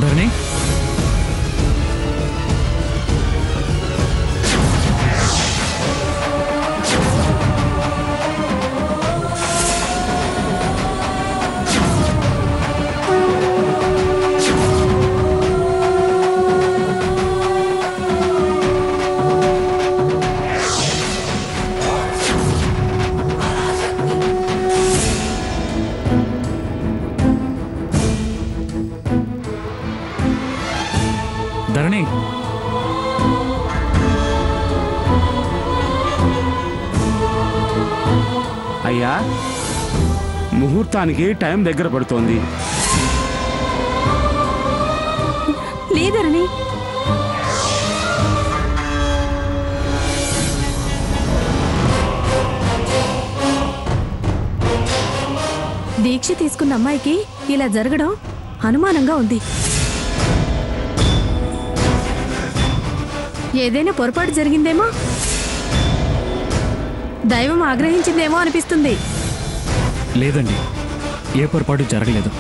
ధరణి ధరణి అయ్యా ముహూర్తానికి టైం దగ్గర పడుతోంది. లేదరణి, దీక్ష తీసుకున్న అమ్మాయికి ఇలా జరగడం అనుమానంగా ఉంది. ఏదైనా పొరపాటు జరిగిందేమో, దైవం ఆగ్రహించిందేమో అనిపిస్తుంది. లేదండి, ఏ పొరపాటు జరగలేదు.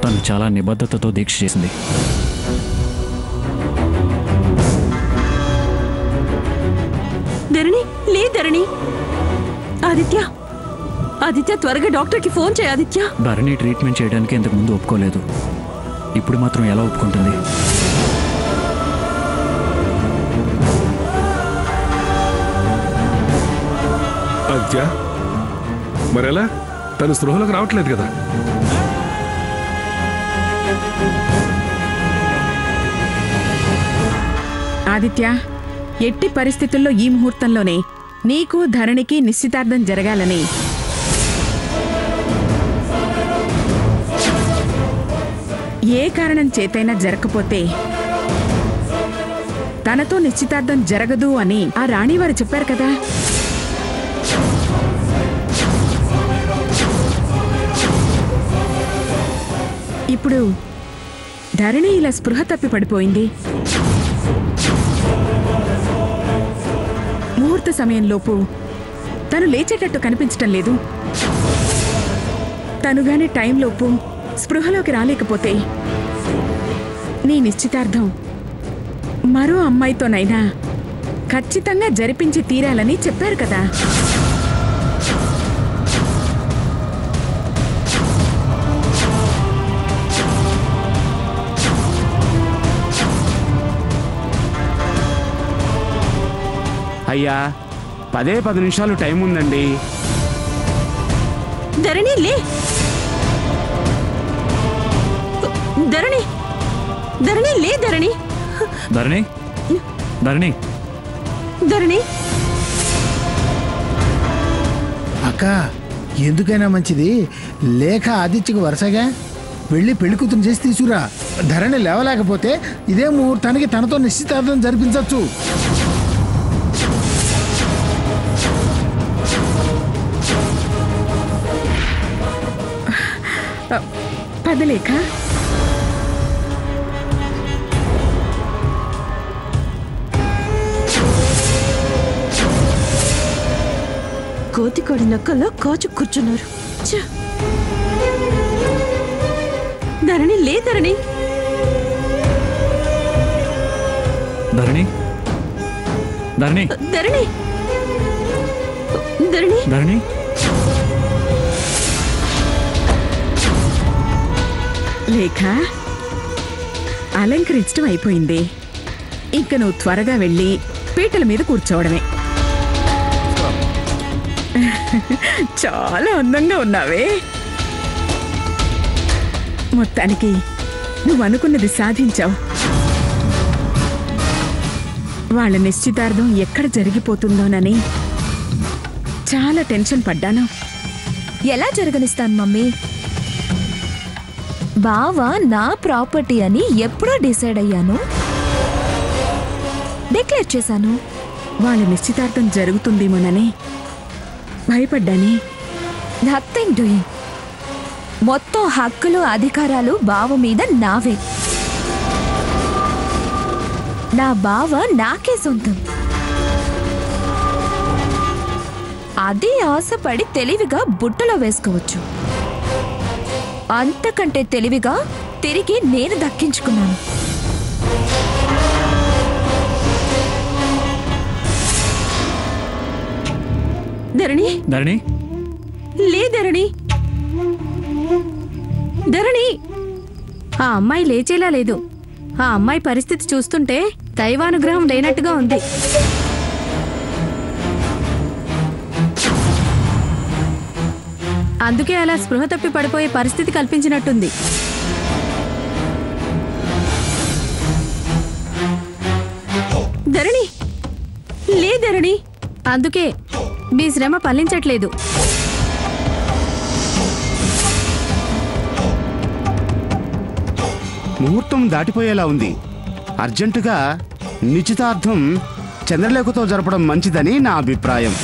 తను చాలా నిబద్ధతతో దీక్ష చేసింది. ధరణి, లే ధరణి. ఆదిత్య, ఆదిత్య త్వరగా డాక్టర్కి ఫోన్ చేయ. ఆదిత్య, ధరణి ట్రీట్మెంట్ చేయడానికి ఇంతకు ముందు ఒప్పుకోలేదు. ఇప్పుడు మాత్రం ఎలా ఒప్పుకుంటుంది? ఆదిత్య, మరెలా? తను స్పృహలోకి రావట్లేదు కదా? ఆదిత్య, ఎట్టి పరిస్థితుల్లో ఈ ముహూర్తంలోనే నీకు ధరణికి నిశ్చితార్థం జరగాలని ఏ కారణం చేతైనా జరగకపోతే తనతో నిశ్చితార్థం జరగదు అని ఆ రాణివారు చెప్పారు కదా. ఇప్పుడు ధరణి ఇలా స్పృహ తప్పి పడిపోయింది. ముహూర్త సమయంలోపు తను లేచేటట్టు కనిపించటం లేదు. తనుగానే టైంలోపు స్పృహలోకి రాలేకపోతే నీ నిశ్చితార్థం మరో అమ్మాయితోనైనా ఖచ్చితంగా జరిపించి తీరాలని చెప్పారు కదా. అయ్యా 10 నిమిషాలు టైం ఉందండి. ధరణి, లే. ధరణి, ధరణి, లే. ధరణి, ధరణి, ధరణి, ధరణి. అక్క, ఎందుకైనా మంచిది లేఖ ఆదిత్యకు వరుసగా వెళ్ళి పెళ్లి కూతురు చేసి తీసుకురా. ధరణి లేవలేకపోతే ఇదే ముహూర్తానికి తనతో నిశ్చితార్థం జరిపించవచ్చు. పదలేఖ. కోతికోడి నక్కల్లో కాచు కూర్చున్నారు. ధరణి, లే. ధరణి, ధరణి, ధరణి, ధరణి, ధరణి, ధరణి. లేఖ, అలంకరించడం అయిపోయింది. ఇంక నువ్వు త్వరగా వెళ్ళి పీటల మీద కూర్చోవడమే. చాలా అందంగా ఉన్నావే. మొత్తానికి నువ్వు అనుకున్నది సాధించావు. వాళ్ళ నిశ్చితార్థం ఎక్కడ జరిగిపోతుందోనని చాలా టెన్షన్ పడ్డాను. ఎలా జరగనిస్తాను మమ్మీ? బావ నా ప్రాపర్టీ అని ఎప్పుడో డిసైడ్ అయ్యాను, డిక్లేర్ చేశాను. వాళ్ళ నిశ్చితార్థం జరుగుతుందేమోనని భయపడ్డాని. Nothing doing. మొత్తం హక్కులు అధికారాలు బావ మీద నావే. నా బావ నాకే సొంతం. అది ఆశపడి తెలివిగా బుట్టలో వేసుకోవచ్చు. అంతకంటే తెలివిగా తిరిగి నేను దక్కించుకున్నాను. ధరణి, ధరణి, లే ధరణి. ధరణి, ఆ అమ్మాయి లేచేలా లేదు. ఆ అమ్మాయి పరిస్థితి చూస్తుంటే దైవానుగ్రహం లేనట్టుగా ఉంది. అందుకే అలా స్పృహ తప్పి పడిపోయే పరిస్థితి కల్పించినట్టుంది. ధరణి, లే ధరణి. అందుకే మీ శ్రమ ఫలించట్లేదు. ముహూర్తం దాటిపోయేలా ఉంది. అర్జెంటుగా నిశ్చితార్థం చంద్రలేఖతో జరపడం మంచిదని నా అభిప్రాయం.